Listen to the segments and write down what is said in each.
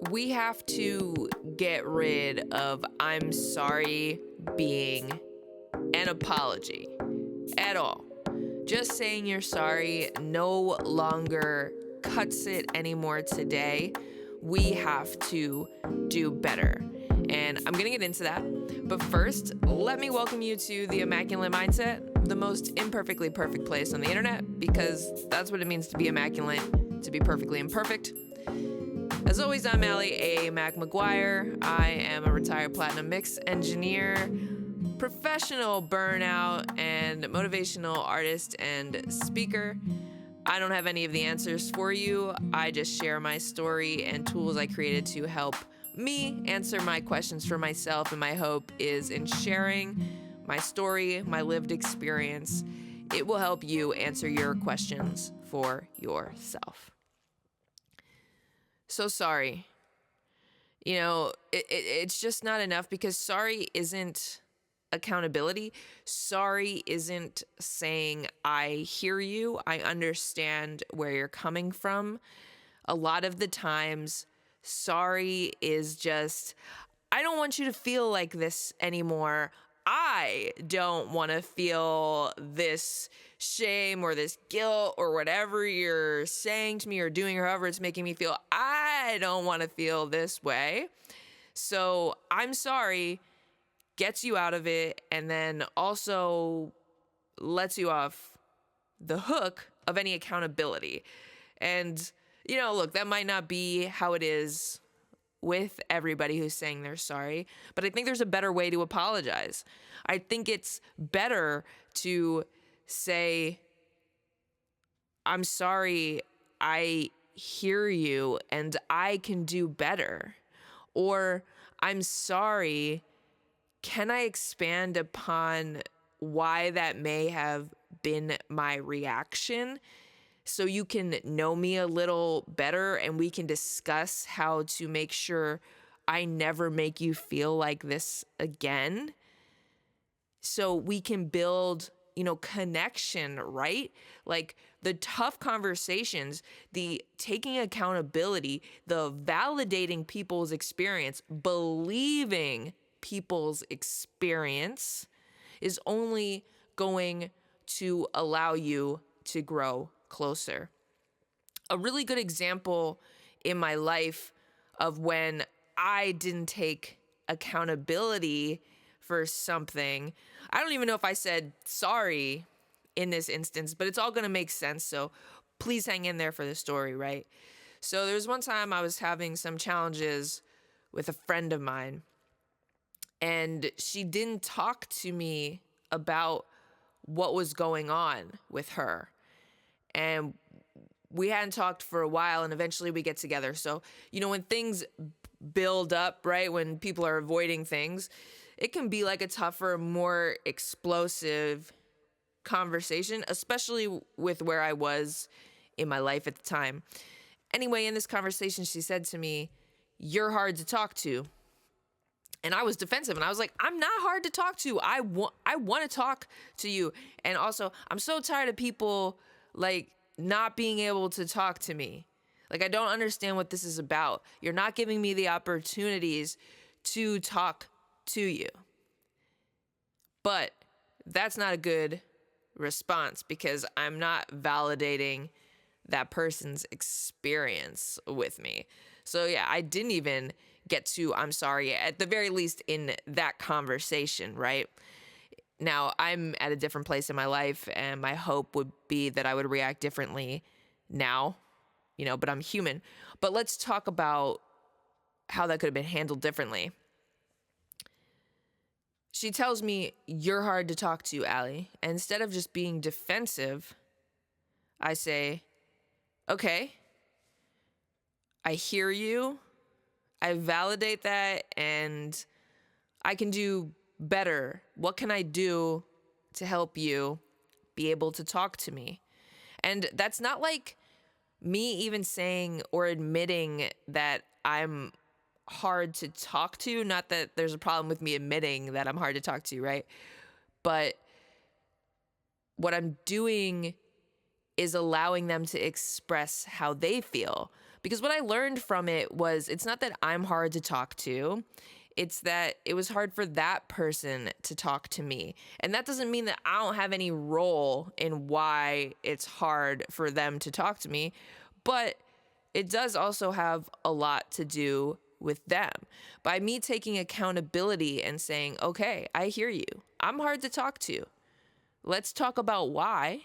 We have to get rid of "I'm sorry" being an apology at all. Just saying you're sorry no longer cuts it anymore today. We have to do better. And I'm going to get into that. But first, let me welcome you to the Amaculent Mindset, the most imperfectly perfect place on the internet, because that's what it means to be immaculate, to be perfectly imperfect. As always, I'm Allie A. Mac McGuire. I am a retired platinum mix engineer, professional burnout, and motivational artist and speaker. I don't have any of the answers for you. I just share my story and tools I created to help me answer my questions for myself, and my hope is in sharing my story, my lived experience, it will help you answer your questions for yourself. So sorry. It's just not enough, because sorry isn't accountability. Sorry isn't saying, I hear you, I understand where you're coming from. A lot of the times, sorry is just, I don't want you to feel like this anymore. I don't want to feel this shame or this guilt or whatever you're saying to me or doing or however it's making me feel. I don't want to feel this way. So I'm sorry gets you out of it, and then also lets you off the hook of any accountability. And, look, that might not be how it is with everybody who's saying they're sorry, but I think there's a better way to apologize. I think it's better to say, I'm sorry, I hear you, and I can do better. Or, I'm sorry, can I expand upon why that may have been my reaction, so you can know me a little better and we can discuss how to make sure I never make you feel like this again, so we can build, connection, right? Like the tough conversations, the taking accountability, the validating people's experience, believing people's experience is only going to allow you to grow closer. A really good example in my life of when I didn't take accountability for something. I don't even know if I said sorry in this instance, but it's all going to make sense. So please hang in there for the story, right? So there was one time I was having some challenges with a friend of mine, and she didn't talk to me about what was going on with her. And we hadn't talked for a while, and eventually we get together. So, when things build up, right, when people are avoiding things, it can be like a tougher, more explosive conversation, especially with where I was in my life at the time. Anyway, in this conversation, she said to me, "You're hard to talk to." And I was defensive, and I was like, I'm not hard to talk to. I want to talk to you. And also, I'm so tired of people not being able to talk to me. I don't understand what this is about. You're not giving me the opportunities to talk to you. But that's not a good response, because I'm not validating that person's experience with me. So yeah, I didn't even get to I'm sorry, at the very least in that conversation, right? Now, I'm at a different place in my life, and my hope would be that I would react differently now, but I'm human. But let's talk about how that could have been handled differently. She tells me, "You're hard to talk to, Allie." And instead of just being defensive, I say, "Okay, I hear you. I validate that, and I can do better. What can I do to help you be able to talk to me?" And that's not like me even saying or admitting that I'm hard to talk to. Not that there's a problem with me admitting that I'm hard to talk to, right? But what I'm doing is allowing them to express how they feel. Because what I learned from it was it's not that I'm hard to talk to. It's that it was hard for that person to talk to me. And that doesn't mean that I don't have any role in why it's hard for them to talk to me, but it does also have a lot to do with them. By me taking accountability and saying, okay, I hear you. I'm hard to talk to. Let's talk about why.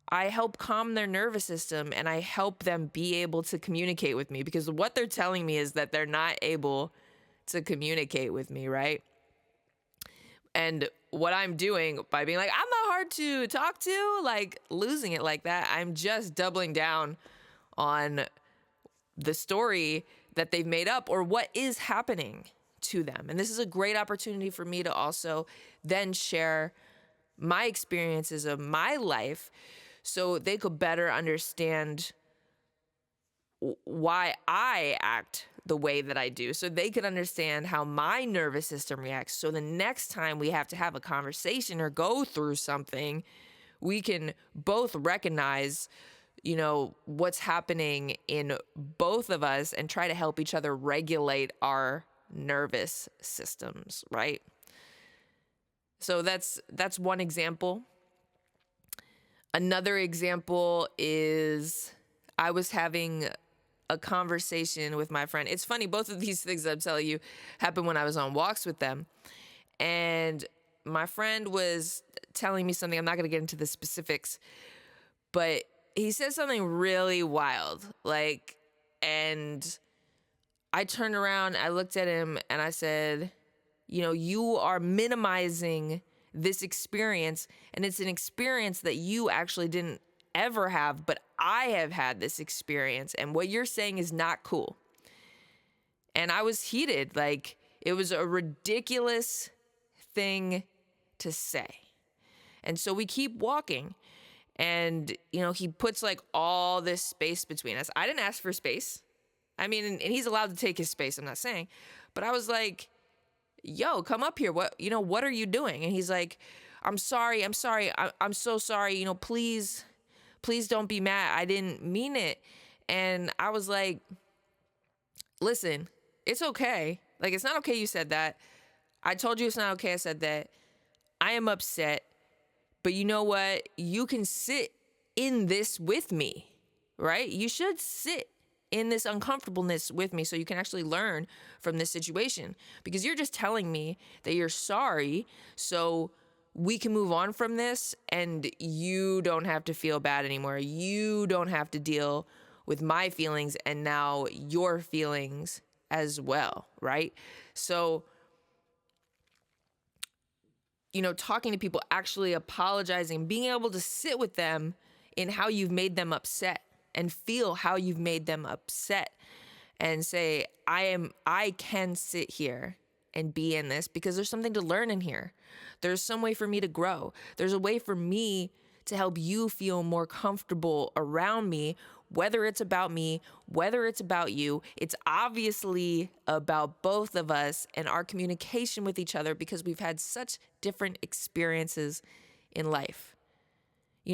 I help calm their nervous system and I help them be able to communicate with me, because what they're telling me is that they're not able to communicate with me, right? And what I'm doing by being like, I'm not hard to talk to, like losing it like that, I'm just doubling down on the story that they've made up or what is happening to them. And this is a great opportunity for me to also then share my experiences of my life so they could better understand why I act the way that I do, so they could understand how my nervous system reacts. So the next time we have to have a conversation or go through something, we can both recognize, what's happening in both of us and try to help each other regulate our nervous systems, right? So that's one example. Another example is I was having a conversation with my friend. It's funny, both of these things I'm telling you happened when I was on walks with them. And my friend was telling me something. I'm not going to get into the specifics, but he said something really wild. And I turned around, I looked at him and I said, you are minimizing this experience, and it's an experience that you actually didn't ever have, but I have had this experience, and what you're saying is not cool. And I was heated. It was a ridiculous thing to say. And so we keep walking, and he puts all this space between us. I didn't ask for space. I mean, and he's allowed to take his space, I'm not saying, but I was like, yo, come up here. What are you doing? And he's like, I'm sorry. I'm so sorry. Please don't be mad. I didn't mean it. And I was like, listen, it's okay. It's not okay you said that. I told you it's not okay I said that. I am upset. But you know what? You can sit in this with me, right? You should sit in this uncomfortableness with me so you can actually learn from this situation, because you're just telling me that you're sorry so we can move on from this and you don't have to feel bad anymore. You don't have to deal with my feelings and now your feelings as well, right? So, talking to people, actually apologizing, being able to sit with them in how you've made them upset and feel how you've made them upset and say, I can sit here and be in this because there's something to learn in here. There's some way for me to grow. There's a way for me to help you feel more comfortable around me, whether it's about me, whether it's about you. It's obviously about both of us and our communication with each other because we've had such different experiences in life.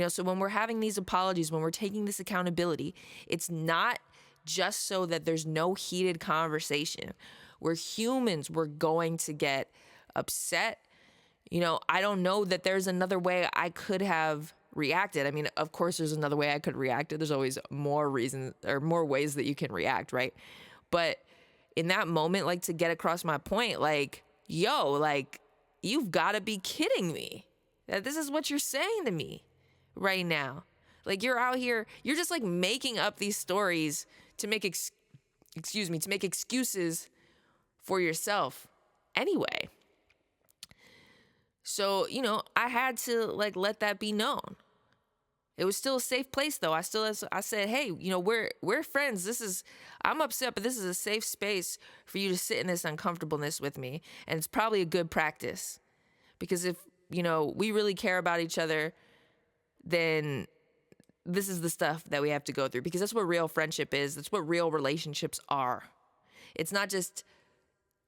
So when we're having these apologies, when we're taking this accountability, it's not just so that there's no heated conversation. We're humans. We're going to get upset. I don't know that there's another way I could have reacted. I mean, of course, there's another way I could react. There's always more reasons or more ways that you can react, right? But in that moment, to get across my point, you've got to be kidding me that this is what you're saying to me right now. You're out here, you're just making up these stories to make to make excuses for yourself anyway. So, I had to let that be known. It was still a safe place though. I said, hey, we're friends. I'm upset, but this is a safe space for you to sit in this uncomfortableness with me. And it's probably a good practice because if, we really care about each other, then this is the stuff that we have to go through, because that's what real friendship is. That's what real relationships are. It's not just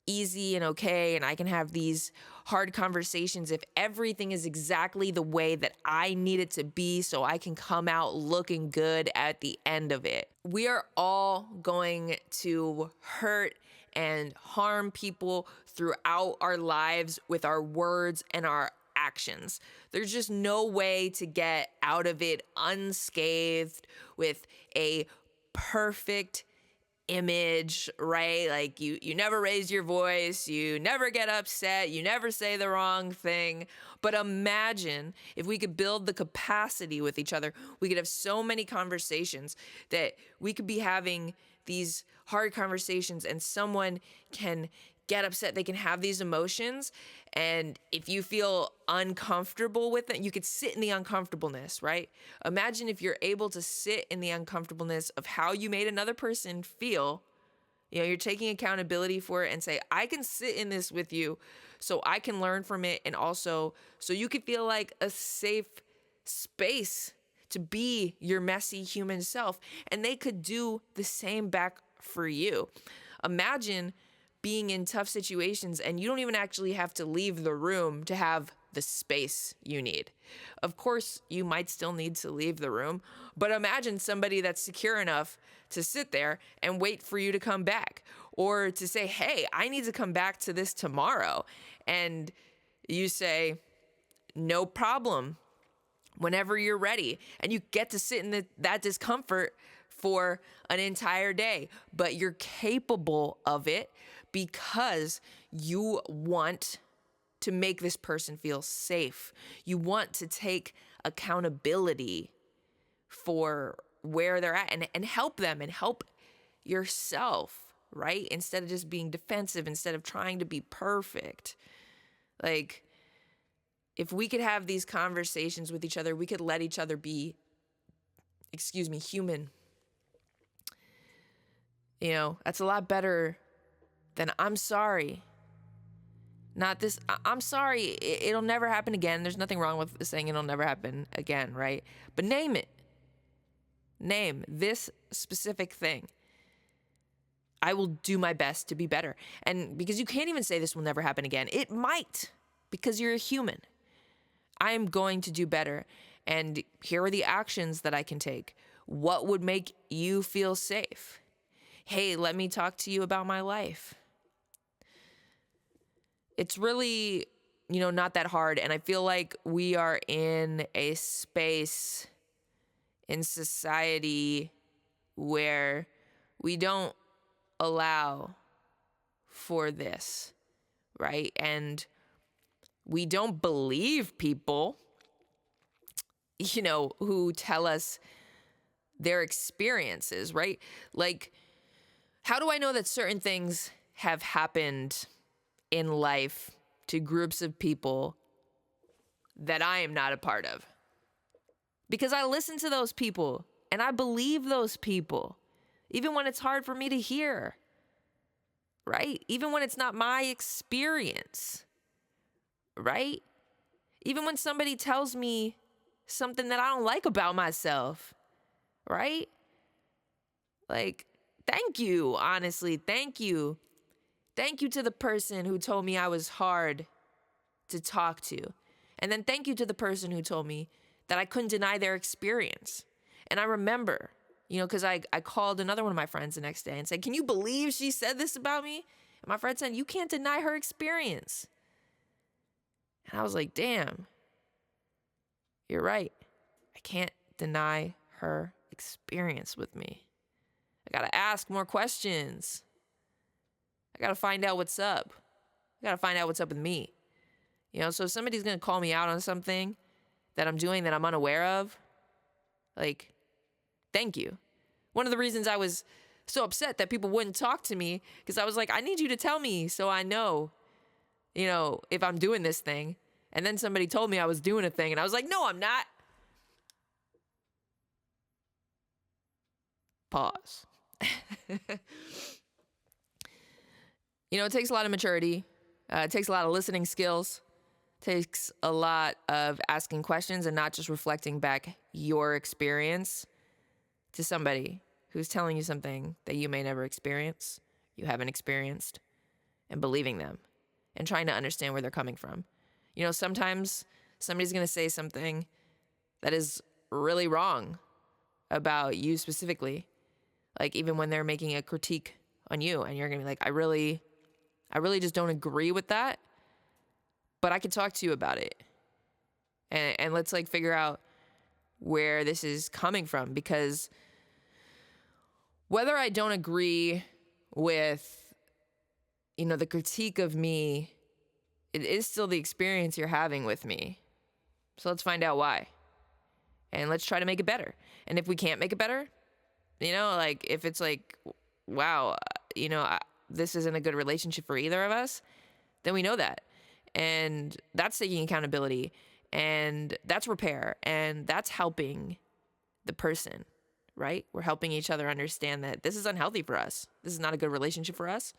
easy and okay, and I can have these hard conversations if everything is exactly the way that I need it to be so I can come out looking good at the end of it. We are all going to hurt and harm people throughout our lives with our words and our actions. There's just no way to get out of it unscathed with a perfect image, right? Like you never raise your voice, you never get upset, you never say the wrong thing. But imagine if we could build the capacity with each other, we could have so many conversations that we could be having these hard conversations and someone can get upset, they can have these emotions. And if you feel uncomfortable with it, you could sit in the uncomfortableness, right? Imagine if you're able to sit in the uncomfortableness of how you made another person feel. You're taking accountability for it and say, I can sit in this with you so I can learn from it. And also so you could feel like a safe space to be your messy human self. And they could do the same back for you. Imagine being in tough situations and you don't even actually have to leave the room to have the space you need. Of course, you might still need to leave the room, but imagine somebody that's secure enough to sit there and wait for you to come back, or to say, hey, I need to come back to this tomorrow. And you say, no problem, whenever you're ready. And you get to sit in that discomfort for an entire day, but you're capable of it because you want to make this person feel safe. You want to take accountability for where they're at and help them and help yourself, right? Instead of just being defensive, instead of trying to be perfect. Like, if we could have these conversations with each other, we could let each other be, human. That's a lot better than I'm sorry. Not this, I'm sorry, it'll never happen again. There's nothing wrong with saying it'll never happen again, right? But name it. Name this specific thing. I will do my best to be better. And because you can't even say this will never happen again. It might, because you're a human. I am going to do better. And here are the actions that I can take. What would make you feel safe? Hey, let me talk to you about my life. It's really, not that hard. And I feel like we are in a space in society where we don't allow for this, right? And we don't believe people, who tell us their experiences, right? Like, how do I know that certain things have happened in life to groups of people that I am not a part of? Because I listen to those people and I believe those people, even when it's hard for me to hear, right? Even when it's not my experience, right? Even when somebody tells me something that I don't like about myself, right? Like, thank you, honestly, thank you. Thank you to the person who told me I was hard to talk to. And then thank you to the person who told me that I couldn't deny their experience. And I remember, because I called another one of my friends the next day and said, can you believe she said this about me? And my friend said, you can't deny her experience. And I was like, damn, you're right. I can't deny her experience with me. I got to ask more questions. I got to find out what's up. I got to find out what's up with me. So if somebody's going to call me out on something that I'm doing that I'm unaware of, like, thank you. One of the reasons I was so upset that people wouldn't talk to me, because I was like, I need you to tell me so I know, if I'm doing this thing. And then somebody told me I was doing a thing, and I was like, no, I'm not. Pause. It takes a lot of maturity. It takes a lot of listening skills. It takes a lot of asking questions and not just reflecting back your experience to somebody who's telling you something that you may never experience, you haven't experienced. and believing them and trying to understand where they're coming from. Sometimes somebody's going to say something that is really wrong about you specifically. Like even when they're making a critique on you and you're going to be like, I really just don't agree with that, but I could talk to you about it. And let's like figure out where this is coming from, because whether I don't agree with, the critique of me, it is still the experience you're having with me. So let's find out why. And let's try to make it better. And if we can't make it better, like if it's like, wow, this isn't a good relationship for either of us, then we know that. And that's taking accountability. And that's repair. And that's helping the person, right? We're helping each other understand that this is unhealthy for us. This is not a good relationship for us.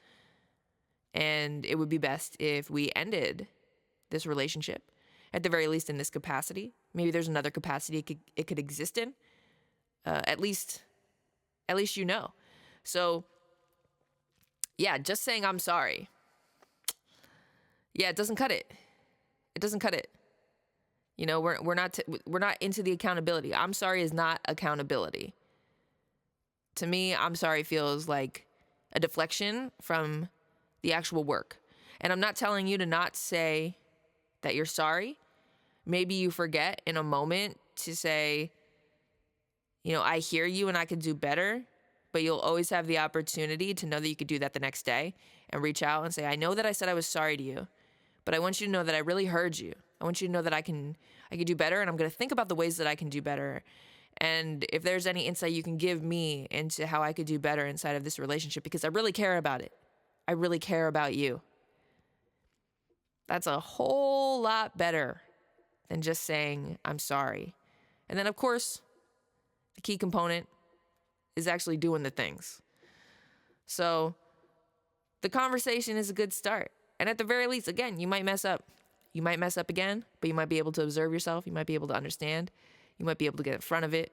And it would be best if we ended this relationship, at the very least in this capacity. Maybe there's another capacity it could exist in. At least So, yeah, just saying I'm sorry. Yeah, it doesn't cut it. It doesn't cut it. We're not into the accountability. I'm sorry is not accountability. To me, I'm sorry feels like a deflection from the actual work. And I'm not telling you to not say that you're sorry. Maybe you forget in a moment to say, I hear you and I could do better, but you'll always have the opportunity to know that you could do that the next day and reach out and say, I know that I said I was sorry to you, but I want you to know that I really heard you. I want you to know that I can do better, and I'm going to think about the ways that I can do better. And if there's any insight you can give me into how I could do better inside of this relationship, because I really care about it. I really care about you. That's a whole lot better than just saying, I'm sorry. And then, of course, the key component is actually doing the things. So the conversation is a good start. And at the very least, again, you might mess up. You might mess up again, but you might be able to observe yourself. You might be able to understand. You might be able to get in front of it.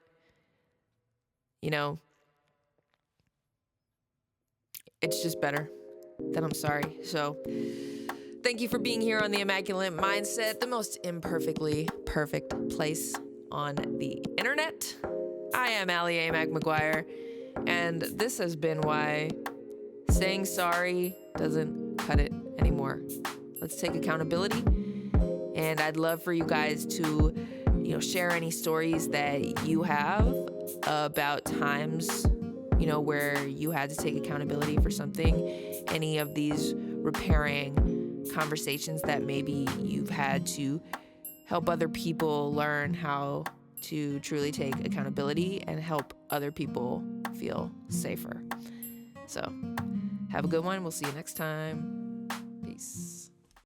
It's just better that I'm sorry. So thank you for being here on the Amaculent Mindset, the most imperfectly perfect place on the internet. I am Allie A. McGuire, and this has been why saying sorry doesn't cut it anymore. Let's take accountability, and I'd love for you guys to, share any stories that you have about times, where you had to take accountability for something, any of these repairing conversations that maybe you've had to help other people learn how to truly take accountability and help other people feel safer. So have a good one. We'll see you next time.